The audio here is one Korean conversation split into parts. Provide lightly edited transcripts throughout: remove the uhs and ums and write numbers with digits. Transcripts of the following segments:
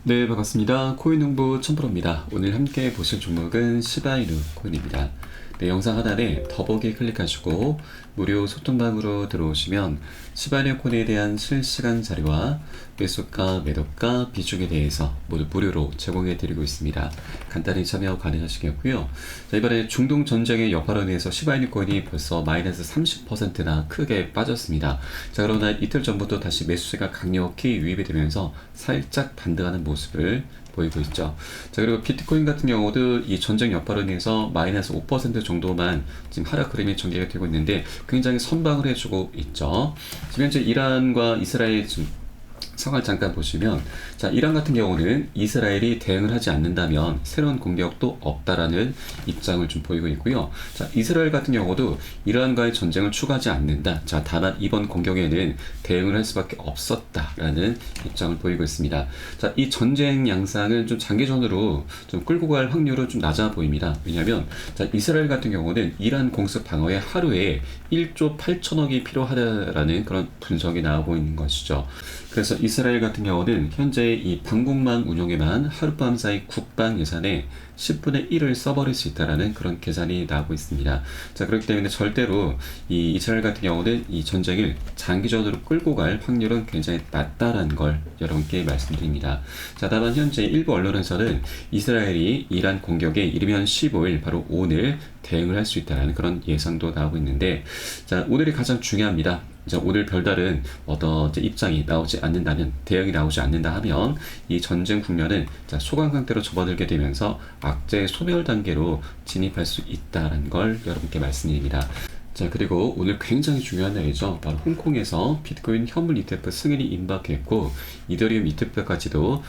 네, 반갑습니다. 코인 홍보 첨프로입니다. 오늘 함께 보실 종목은 시바이누 코인입니다. 네, 영상 하단에 더보기 클릭하시고 무료 소통방으로 들어오시면 시바이누 코인에 대한 실시간 자료와 매수가, 매도가, 비중에 대해서 모두 무료로 제공해 드리고 있습니다. 간단히 참여 가능하시겠고요. 자, 이번에 중동 전쟁의 여파로 인해서 시바이누 코인이 벌써 마이너스 30%나 크게 빠졌습니다. 자, 그러나 이틀 전부터 다시 매수세가 강력히 유입이 되면서 살짝 반등하는 모습을 보이고 있죠. 자, 그리고 비트코인 같은 경우도 이 전쟁 여파로 인해서 마이너스 5% 정도만 지금 하락 흐름이 전개가 되고 있는데 굉장히 선방을 해주고 있죠. 지금 현재 이란과 이스라엘 상황을 잠깐 보시면, 자, 이란 같은 경우는 이스라엘이 대응을 하지 않는다면 새로운 공격도 없다라는 입장을 좀 보이고 있고요. 자, 이스라엘 같은 경우도 이란과의 전쟁을 추구하지 않는다. 자, 다만 이번 공격에는 대응을 할 수밖에 없었다라는 입장을 보이고 있습니다. 자, 이 전쟁 양상은 좀 장기전으로 좀 끌고 갈 확률은 좀 낮아 보입니다. 왜냐하면, 자, 이스라엘 같은 경우는 이란 공습 방어에 하루에 1조 8천억이 필요하다라는 그런 분석이 나오고 있는 것이죠. 그래서 이스라엘 같은 경우는 현재 이 방공망 운영에만 하룻밤 사이 국방 예산의 10분의 1을 써버릴 수 있다라는 그런 계산이 나오고 있습니다. 자, 그렇기 때문에 절대로 이 이스라엘 같은 경우는 이 전쟁을 장기전으로 끌고 갈 확률은 굉장히 낮다라는 걸 여러분께 말씀드립니다. 자, 다만 현재 일부 언론에서는 이스라엘이 이란 공격에 이르면 15일, 바로 오늘 대응을 할 수 있다는 그런 예상도 나오고 있는데, 자, 오늘이 가장 중요합니다. 자, 오늘 별다른 어떤 입장이 나오지 않는다면, 대응이 나오지 않는다 하면 이 전쟁 국면은 자, 소강 상태로 접어들게 되면서 악재 소멸 단계로 진입할 수 있다는 걸 여러분께 말씀드립니다. 자, 그리고 오늘 굉장히 중요한 날이죠. 바로 홍콩에서 비트코인 현물 ETF 승인이 임박했고 이더리움 ETF까지도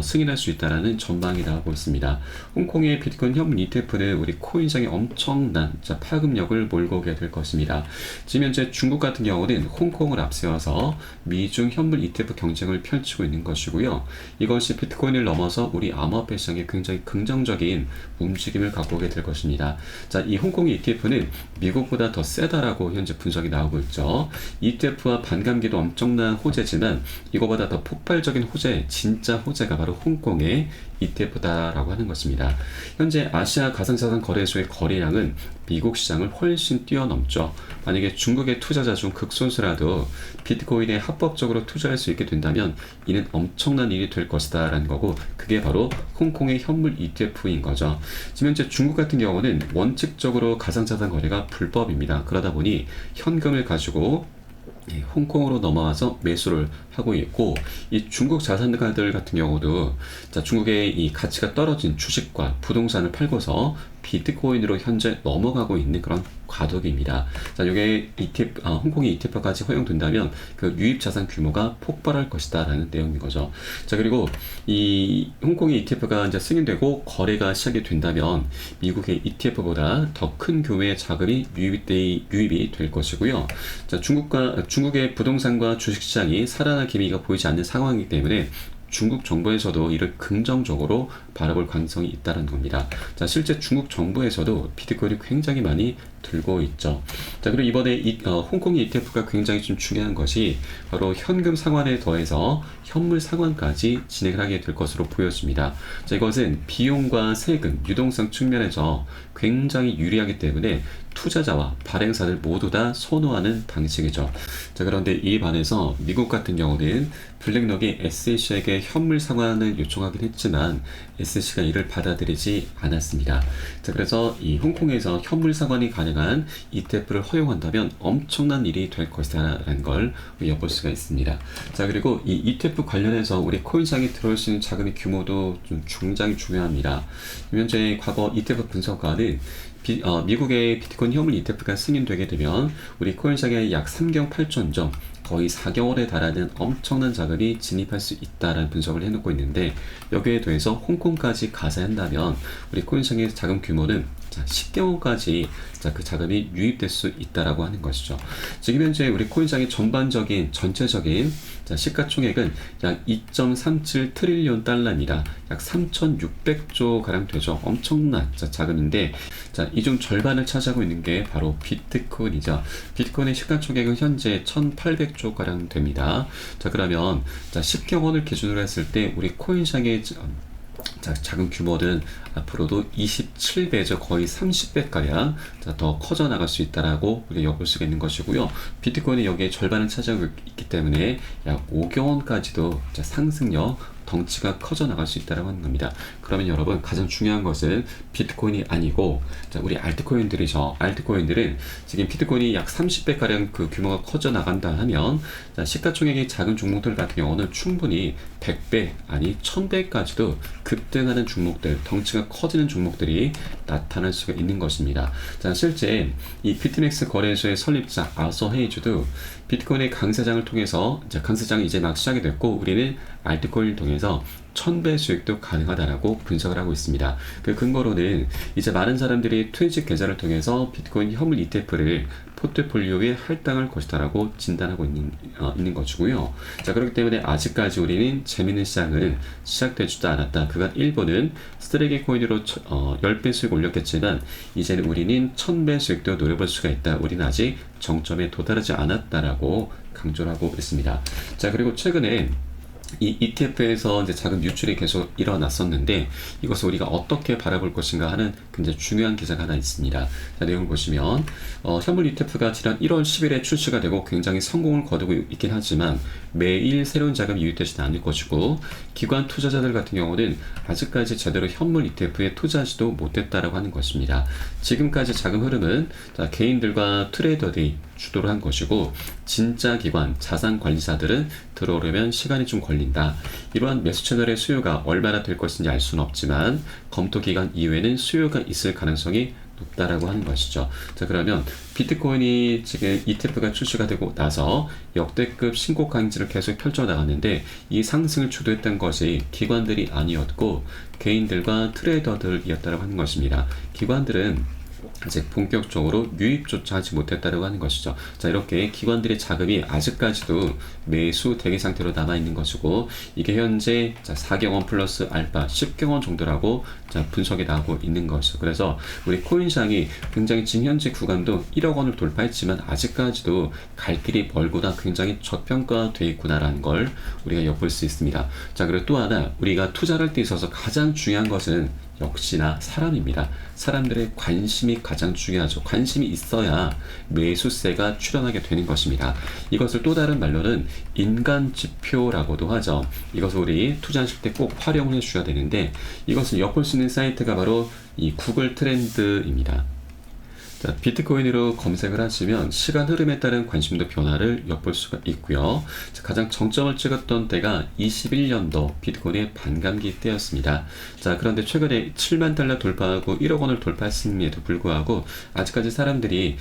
승인할 수 있다는 전망이 나오고 있습니다. 홍콩의 비트코인 현물 ETF는 우리 코인시장에 엄청난 파급력을 몰고 오게 될 것입니다. 지금 현재 중국 같은 경우는 홍콩을 앞세워서 미중 현물 ETF 경쟁을 펼치고 있는 것이고요. 이것이 비트코인을 넘어서 우리 암호화폐 시장에 굉장히 긍정적인 움직임을 갖고 오게 될 것입니다. 자, 이 홍콩의 ETF는 미국보다 더 세다라고 현재 분석이 나오고 있죠. ETF와 반감기도 엄청난 호재지만 이거보다 더 폭발적인 호재, 진짜 호재가 바로 홍콩의 ETF다라고 하는 것입니다. 현재 아시아 가상자산 거래소의 거래량은 미국 시장을 훨씬 뛰어넘죠. 만약에 중국의 투자자 중 극소수라도 비트코인에 합법적으로 투자할 수 있게 된다면 이는 엄청난 일이 될 것이다 라는 거고, 그게 바로 홍콩의 현물 ETF인 거죠. 지금 현재 중국 같은 경우는 원칙적으로 가상자산 거래가 불법입니다. 그러다 보니 현금을 가지고 홍콩으로 넘어와서 매수를 하고 있고, 이 중국 자산가들 같은 경우도 자, 중국의 이 가치가 떨어진 주식과 부동산을 팔고서 비트코인으로 현재 넘어가고 있는 그런 과도기입니다. 자, 이게 홍콩의 ETF까지 허용된다면 그 유입 자산 규모가 폭발할 것이다라는 내용인 거죠. 자, 그리고 이 홍콩의 ETF가 이제 승인되고 거래가 시작이 된다면 미국의 ETF보다 더 큰 규모의 자금이 유입이 될 것이고요. 자, 중국의 부동산과 주식시장이 살아날 기미가 보이지 않는 상황이기 때문에 중국 정부에서도 이를 긍정적으로 바라볼 가능성이 있다는 겁니다. 자, 실제 중국 정부에서도 비트코인이 굉장히 많이 들고 있죠. 자, 그리고 이번에 홍콩의 ETF가 굉장히 좀 중요한 것이 바로 현금 상환에 더해서 현물 상환까지 진행을 하게 될 것으로 보여집니다. 자, 이것은 비용과 세금, 유동성 측면에서 굉장히 유리하기 때문에 투자자와 발행사들 모두 다 선호하는 방식이죠. 자, 그런데 이에 반해서 미국 같은 경우는 블랙록이 SEC에게 현물 상환을 요청하긴 했지만 SEC가 이를 받아들이지 않았습니다. 자, 그래서 이 홍콩에서 현물 상환이 가능한 ETF를 허용한다면 엄청난 일이 될 것이라는 걸 엿볼 수가 있습니다. 자, 그리고 이 ETF 관련해서 우리 코인시장에 들어올 수 있는 자금의 규모도 좀 굉장히 중요합니다. 현재 과거 ETF 분석가는 미국의 비트코인 현물 ETF가 승인되게 되면 우리 코인시장에 약 3경 8천점, 거의 4개월에 달하는 엄청난 자금이 진입할 수 있다는 분석을 해놓고 있는데, 여기에 더해서 홍콩까지 가세한다면 우리 코인시장의 자금 규모는 자, 10개월까지 그 자금이 유입될 수 있다라고 하는 것이죠. 지금 현재 우리 코인시장의 전반적인 전체적인 시가총액은 약 2.37 트릴리온 달러입니다. 약 3,600조 가량 되죠. 엄청난 자금인데, 이 중 절반을 차지하고 있는 게 바로 비트코인이죠. 비트코인의 시가총액은 현재 1,800조 가량 됩니다. 자, 그러면 10개월을 기준으로 했을 때 우리 코인시장의 자금 규모는 앞으로도 27배죠. 거의 30배가량 더 커져 나갈 수 있다라고 우리가 엿볼 수가 있는 것이고요. 비트코인이 여기에 절반을 차지하고 있기 때문에 약 5개월까지도 상승력 덩치가 커져 나갈 수 있다고 하는 겁니다. 그러면 여러분, 가장 중요한 것은 비트코인이 아니고 우리 알트코인들이죠. 알트코인들은 지금 비트코인이 약 30배가량 그 규모가 커져 나간다 하면 시가총액이 작은 종목들 같은 경우는 충분히 100배 아니 1000배까지도 급등하는 종목들, 덩치가 커지는 종목들이 나타날 수가 있는 것입니다. 실제 이 비트맥스 거래소의 설립자 아서 헤이즈도 비트코인의 강세장을 통해서 강세장이 이제 막 시작이 됐고, 우리는 알트코인을 통해서 1000배 수익도 가능하다라고 분석을 하고 있습니다. 그 근거로는 이제 많은 사람들이 트위치 계좌를 통해서 비트코인 현물 ETF를 포트폴리오에 할당할 것이다라고 진단하고 있는 것이고요. 그렇기 때문에 아직까지 우리는 재밌는 시장은 시작되지도 않았다. 그간 일본은 쓰레기 코인으로 10배 수익 올렸겠지만 이제는 우리는 1000배 수익도 노려볼 수가 있다. 우리는 아직 정점에 도달하지 않았다라고 강조를 하고 있습니다. 그리고 최근에 이 ETF에서 이제 자금 유출이 계속 일어났었는데, 이것을 우리가 어떻게 바라볼 것인가 하는 굉장히 중요한 기사가 하나 있습니다. 내용을 보시면 현물 ETF가 지난 1월 10일에 출시가 되고 굉장히 성공을 거두고 있긴 하지만 매일 새로운 자금이 유입되지는 않을 것이고, 기관 투자자들 같은 경우는 아직까지 제대로 현물 ETF에 투자하지도 못했다라고 하는 것입니다. 지금까지 자금 흐름은 개인들과 트레이더들이 주도를 한 것이고, 진짜 기관, 자산 관리사들은 들어오려면 시간이 좀 걸린다. 이러한 매수 채널의 수요가 얼마나 될 것인지 알 수는 없지만 검토 기간 이후에는 수요가 있을 가능성이 높다라고 하는 것이죠. 그러면 비트코인이 지금 ETF가 출시가 되고 나서 역대급 신고가 행진을 계속 펼쳐나갔는데, 이 상승을 주도했던 것이 기관들이 아니었고 개인들과 트레이더들이었다고 하는 것입니다. 기관들은 아직 본격적으로 유입조차 하지 못했다고 하는 것이죠. 이렇게 기관들의 자금이 아직까지도 매수 대기 상태로 남아있는 것이고, 이게 현재 4경원 플러스 알파 10경원 정도라고 분석이 나오고 있는 것이죠. 그래서 우리 코인시장이 굉장히 지금 현재 구간도 1억 원을 돌파했지만 아직까지도 갈 길이 멀구나, 굉장히 저평가되어 있구나라는 걸 우리가 엿볼 수 있습니다. 그리고 또 하나, 우리가 투자를 할 때 있어서 가장 중요한 것은 역시나 사람입니다. 사람들의 관심이 가장 중요하죠. 관심이 있어야 매수세가 출현하게 되는 것입니다. 이것을 또 다른 말로는 인간 지표라고도 하죠. 이것을 우리 투자하실 때 꼭 활용을 해주셔야 되는데, 이것을 엿볼 수 있는 사이트가 바로 이 구글 트렌드입니다. 비트코인으로 검색을 하시면 시간 흐름에 따른 관심도 변화를 엿볼 수가 있고요. 가장 정점을 찍었던 때가 21년도 비트코인의 반감기 때였습니다. 그런데 최근에 7만 달러 돌파하고 1억 원을 돌파했음에도 불구하고 아직까지 사람들이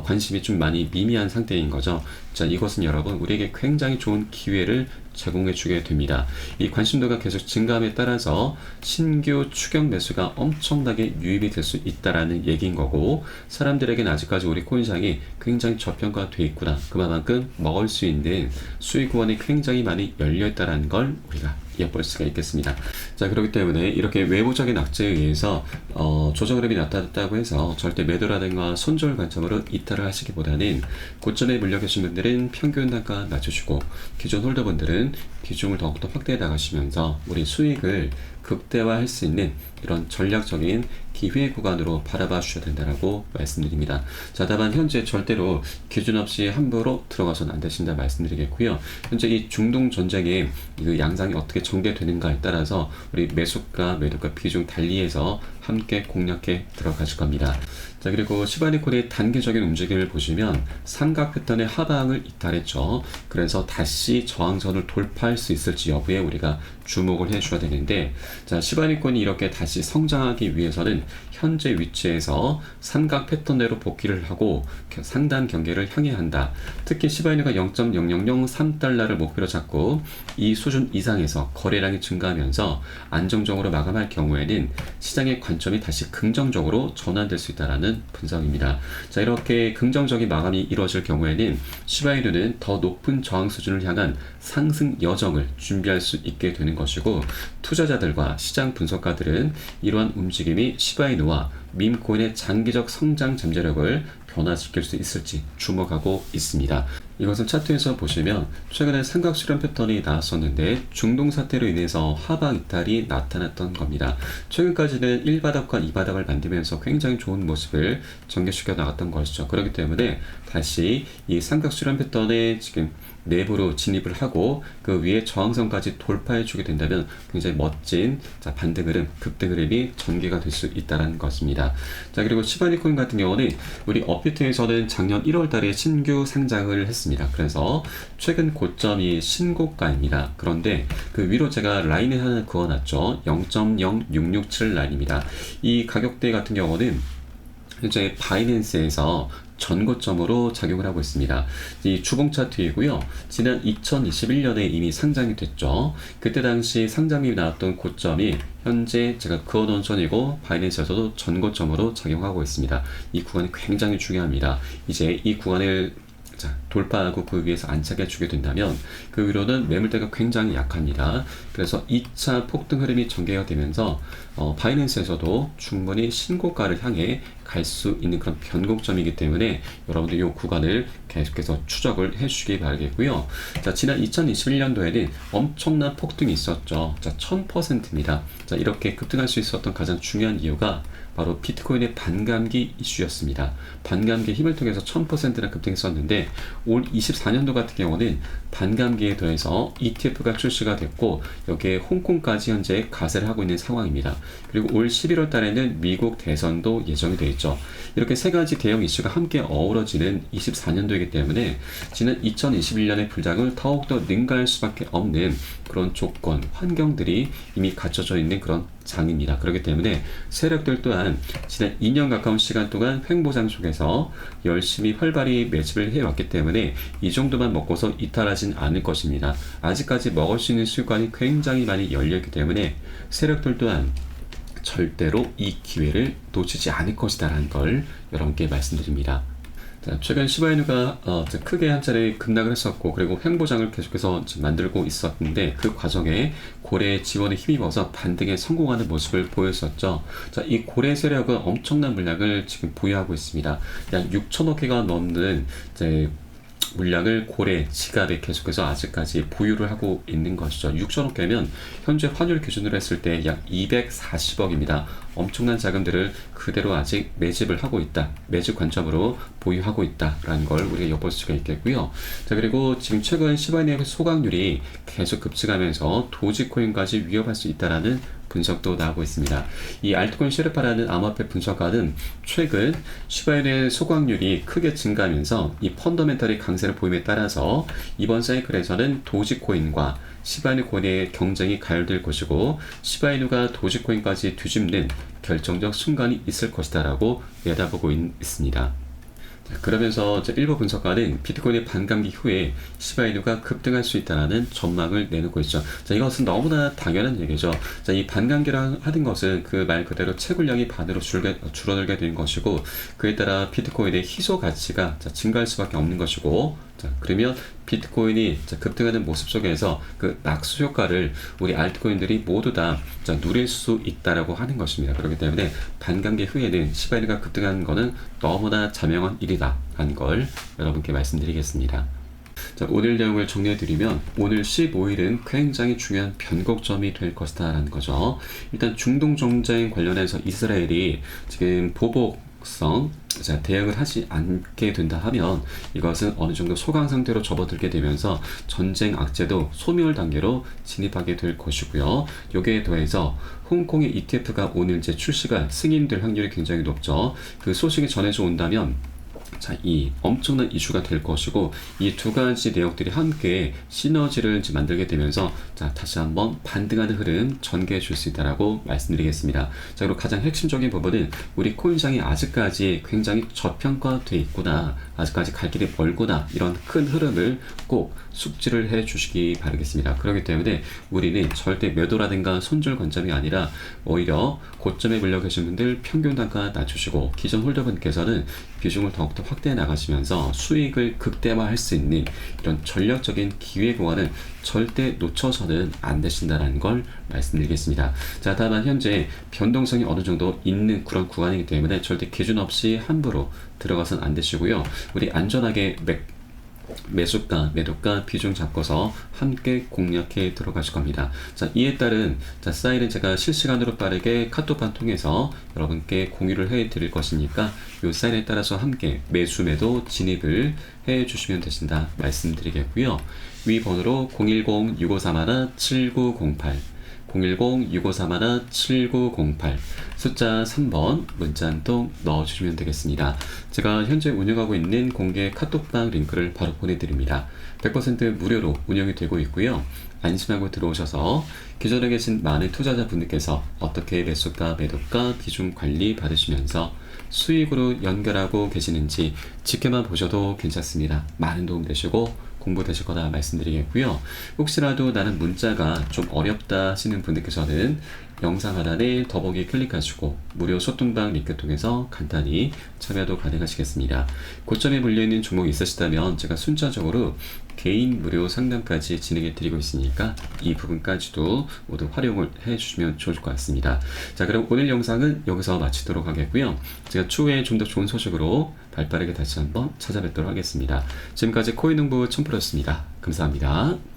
관심이 좀 많이 미미한 상태인 거죠. 이것은 여러분, 우리에게 굉장히 좋은 기회를 제공해 주게 됩니다. 이 관심도가 계속 증가함에 따라서 신규 추격 매수가 엄청나게 유입이 될 수 있다라는 얘기인 거고, 사람들에게는 아직까지 우리 코인시장이 굉장히 저평가되어 있구나, 그만큼 먹을 수 있는 수익 구간이 굉장히 많이 열려 있다라는 걸 우리가 엿볼 수가 있겠습니다. 그렇기 때문에 이렇게 외부적인 악재에 의해서 조정 흐름이 나타났다고 해서 절대 매도라든가 손절 관점으로 이탈을 하시기보다는 고점에 물려 계신 분들은 평균 단가 낮추시고, 기존 홀더분들은 비중을 더욱더 확대해 나가시면서 우리 수익을 극대화할 수 있는 이런 전략적인 기회 구간으로 바라봐 주셔야 된다고 말씀드립니다. 다만 현재 절대로 기준 없이 함부로 들어가서는 안 되신다 말씀드리겠고요. 현재 이 중동 전쟁의 그 양상이 어떻게 전개되는가에 따라서 우리 매수가 매도가 비중 달리해서 함께 공략해 들어가실 겁니다. 그리고 시바리콘의 단계적인 움직임을 보시면 삼각 패턴의 하방을 이탈했죠. 그래서 다시 저항선을 돌파할 수 있을지 여부에 우리가 주목을 해줘야 되는데, 시바리콘이 이렇게 다시 성장하기 위해서는 현재 위치에서 삼각 패턴대로 복귀를 하고 상단 경계를 향해야 한다. 특히 시바이누가 0.0003달러를 목표로 잡고 이 수준 이상에서 거래량이 증가하면서 안정적으로 마감할 경우에는 시장의 관점 관점이 다시 긍정적으로 전환될 수 있다는 분석입니다. 자, 이렇게 긍정적인 마감이 이루어질 경우에는 시바이누는 더 높은 저항 수준을 향한 상승 여정을 준비할 수 있게 되는 것이고, 투자자들과 시장 분석가들은 이러한 움직임이 시바이누와 밈코인의 장기적 성장 잠재력을 변화시킬 수 있을지 주목하고 있습니다. 이것은 차트에서 보시면 최근에 삼각 수렴 패턴이 나왔었는데 중동 사태로 인해서 하방 이탈이 나타났던 겁니다. 최근까지는 1바닥과 2바닥을 만들면서 굉장히 좋은 모습을 전개시켜 나갔던 것이죠. 그렇기 때문에 다시 이 삼각 수렴 패턴에 지금 내부로 진입을 하고 그 위에 저항선까지 돌파해 주게 된다면 굉장히 멋진 반등 흐름, 급등 흐름이 전개가 될 수 있다는 것입니다. 자, 그리고 시바이누 같은 경우는 우리 업비트에서는 작년 1월 달에 신규 상장을 했습니다. 그래서 최근 고점이 신고가입니다. 그런데 그 위로 제가 라인을 하나 그어놨죠. 0.0667 라인입니다. 이 가격대 같은 경우는 현재 바이낸스에서 전고점으로 작용을 하고 있습니다. 이 주봉 차트이고요. 지난 2021년에 이미 상장이 됐죠. 그때 당시 상장이 나왔던 고점이 현재 제가 그어놓은 선이고 바이낸스에서도 전고점으로 작용하고 있습니다. 이 구간이 굉장히 중요합니다. 이제 이 구간을 돌파하고 그 위에서 안착해 주게 된다면 그 위로는 매물대가 굉장히 약합니다. 그래서 2차 폭등 흐름이 전개가 되면서 바이낸스에서도 충분히 신고가를 향해 갈 수 있는 그런 변곡점이기 때문에 여러분들 이 구간을 계속해서 추적을 해주시기 바라겠고요. 자, 지난 2021년도에는 엄청난 폭등이 있었죠. 자, 1000%입니다. 자, 이렇게 급등할 수 있었던 가장 중요한 이유가 바로 비트코인의 반감기 이슈였습니다. 반감기의 힘을 통해서 1000%나 급등했었는데 올 24년도 같은 경우는 반감기에 더해서 ETF가 출시가 됐고 여기에 홍콩까지 현재 가세를 하고 있는 상황입니다. 그리고 올 11월 달에는 미국 대선도 예정이 되어 있죠. 이렇게 세 가지 대형 이슈가 함께 어우러지는 24년도이기 때문에 지난 2021년의 불장을 더욱더 능가할 수밖에 없는 그런 조건, 환경들이 이미 갖춰져 있는 그런 장입니다. 그렇기 때문에 세력들 또한 지난 2년 가까운 시간 동안 횡보장 속에서 열심히 활발히 매집을 해왔기 때문에 이 정도만 먹고서 이탈하진 않을 것입니다. 아직까지 먹을 수 있는 수익관이 굉장히 많이 열려있기 때문에 세력들 또한 절대로 이 기회를 놓치지 않을 것이다 라는 걸 여러분께 말씀드립니다. 자, 최근 시바이누가 크게 한 차례 급락을 했었고 그리고 횡보장을 계속해서 만들고 있었는데 그 과정에 고래의 지원에 힘입어서 반등에 성공하는 모습을 보였었죠. 자, 이 고래 세력은 엄청난 물량을 지금 보유하고 있습니다. 약 6천억 개가 넘는 물량을 고래 지갑에 계속해서 아직까지 보유를 하고 있는 것이죠. 6천억 개면 현재 환율 기준으로 했을 때 약 240억입니다. 엄청난 자금들을 그대로 아직 매집을 하고 있다. 매집 관점으로 보유하고 있다라는 걸 우리가 엿볼 수가 있겠고요. 자, 그리고 지금 최근 시바이누의 소각률이 계속 급증하면서 도지코인까지 위협할 수 있다라는 분석도 나오고 있습니다. 이 알트코인 셰르파라는 암호화폐 분석가는 최근 시바이누의 소각률이 크게 증가하면서 이 펀더멘털의 강세를 보임에 따라서 이번 사이클에서는 도지코인과 시바이누 코인의 경쟁이 가열될 것이고 시바이누가 도지코인까지 뒤집는 결정적 순간이 있을 것이다 라고 내다보고 있습니다. 그러면서 일부 분석가는 비트코인의 반감기 후에 시바이누가 급등할 수 있다는 전망을 내놓고 있죠. 자, 이것은 너무나 당연한 얘기죠. 자, 이 반감기라 하는 것은 그 말 그대로 채굴량이 반으로 줄어들게 되는 것이고 그에 따라 비트코인의 희소 가치가 증가할 수밖에 없는 것이고 자, 그러면 비트코인이 급등하는 모습 속에서 그 낙수 효과를 우리 알트코인들이 모두 다 누릴 수 있다라고 하는 것입니다. 그렇기 때문에 반감기 후에는 시바이누가 급등하는 것은 너무나 자명한 일이다 하는 걸 여러분께 말씀드리겠습니다. 자, 오늘 내용을 정리해드리면 오늘 15일은 굉장히 중요한 변곡점이 될 것이다 라는 거죠. 일단 중동 전쟁 관련해서 이스라엘이 지금 보복성 대응을 하지 않게 된다 하면 이것은 어느 정도 소강 상태로 접어들게 되면서 전쟁 악재도 소멸 단계로 진입하게 될 것이고요. 여기에 더해서 홍콩의 ETF가 오늘 이제 출시가 승인될 확률이 굉장히 높죠. 그 소식이 전해져 온다면 자, 이 엄청난 이슈가 될 것이고 이 두 가지 내역들이 함께 시너지를 만들게 되면서 자, 다시 한번 반등하는 흐름 전개해 줄 수 있다라고 말씀드리겠습니다. 자, 그리고 가장 핵심적인 부분은 우리 코인 시장이 아직까지 굉장히 저평가돼 있구나, 아직까지 갈 길이 멀구나, 이런 큰 흐름을 꼭 숙지를 해 주시기 바라겠습니다. 그렇기 때문에 우리는 절대 매도라든가 손절 관점이 아니라 오히려 고점에 물려 계신 분들 평균 단가 낮추시고 기존 홀더분께서는 비중을 더욱더 확대해 나가시면서 수익을 극대화할 수 있는 이런 전략적인 기회 구간을 절대 놓쳐서는 안 되신다는 걸 말씀드리겠습니다. 자, 다만 현재 변동성이 어느 정도 있는 그런 구간이기 때문에 절대 기준 없이 함부로 들어가서는 안 되시고요. 우리 안전하게 매수가, 매도가 비중 잡고서 함께 공략해 들어가실 겁니다. 자, 이에 따른 사인은 제가 실시간으로 빠르게 카톡방 통해서 여러분께 공유를 해 드릴 것이니까 이 사인에 따라서 함께 매수, 매도 진입을 해 주시면 되신다 말씀드리겠고요. 위 번호로 010-6531-7908 010-6531-7908 숫자 3번 문자 한 통 넣어주시면 되겠습니다. 제가 현재 운영하고 있는 공개 카톡방 링크를 바로 보내드립니다. 100% 무료로 운영이 되고 있고요. 안심하고 들어오셔서 기존에 계신 많은 투자자분들께서 어떻게 매수가, 매도가, 비중 관리 받으시면서 수익으로 연결하고 계시는지 지켜만 보셔도 괜찮습니다. 많은 도움 되시고 공부되실 거다 말씀드리겠고요. 혹시라도 나는 문자가 좀 어렵다 하시는 분들께서는 영상 하단에 더보기 클릭하시고 무료 소통방 링크 통해서 간단히 참여도 가능하시겠습니다. 고점에 물려있는 종목이 있으시다면 제가 순차적으로 개인 무료 상담까지 진행해 드리고 있으니까 이 부분까지도 모두 활용을 해 주시면 좋을 것 같습니다. 자, 그럼 오늘 영상은 여기서 마치도록 하겠고요. 제가 추후에 좀 더 좋은 소식으로 발빠르게 다시 한번 찾아뵙도록 하겠습니다. 지금까지 코인농부 첨프로였습니다. 감사합니다.